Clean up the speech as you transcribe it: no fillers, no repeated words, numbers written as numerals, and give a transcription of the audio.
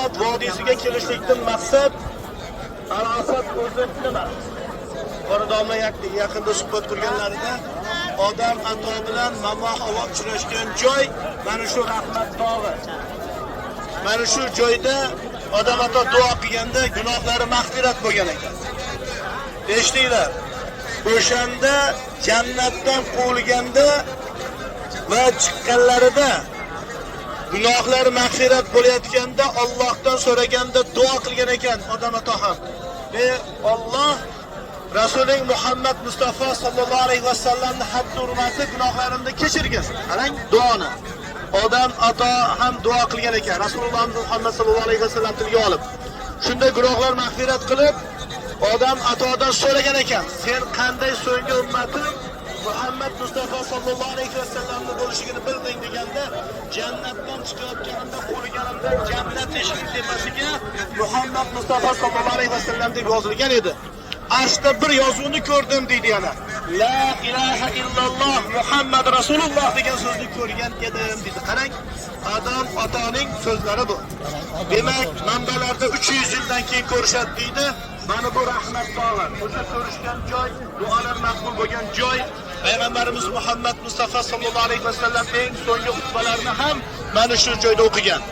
Arafat vodiysiga kelishlikdan maqsad Arafat o'zi nima? Qoradoma yaqinda suhbat qurganlarida odam ato bilan mamoh havo uchrashgan joy mana shu rahmat tog'i. Mana shu joyda odam ato duo qilganda gunohlari mag'firat bo'lgan ekan. Eshtinglar. O'shanda jannatdan quvilganda va chiqqanlarida gunohlari mag'firat bo'layotganda Allohdan so'raganda duo qilgan ekan odam ato ham. Alloh Rasuling Muhammad Mustafa sallallohu alayhi vasallamning haddi hurmati gunohlarimni kechirgin. Qarang duoni. Odam ato ham duo qilgan ekan. Rasululloh Muhammad sallallohu alayhi vasallam tilga olib. Shunda gunohlar mag'firat qilib odam atodan so'ragan ekan. Sen qanday so'nggi ummatim Muhammad Mustafa sallallohu alayhi vasallamni bo'lishini bilding deganda, jannatdan chiqayotganimda qo'liganimda jannat eshigi tepasiga Muhammad Mustafa sallallohu alayhi vasallam deb yozilgan edi. Ashda bir yozuvni ko'rdim deydi yana. La ilaha illalloh Muhammad Rasululloh degan so'zni ko'rgan edim deydi. Qarang, odam otaning so'zlari bu. Demak, manbalarda 300 yildan keyin ko'rishadi deydi. Mana bu rahmat tog'i. O'sha ko'rishgan joy, duolar maqbul bo'lgan joy. Payg'ambarimiz Muhammad Mustafa sallallohu alayhi vasallam eng so'nggi xutbalarini ham mana shu joyda o'qigan.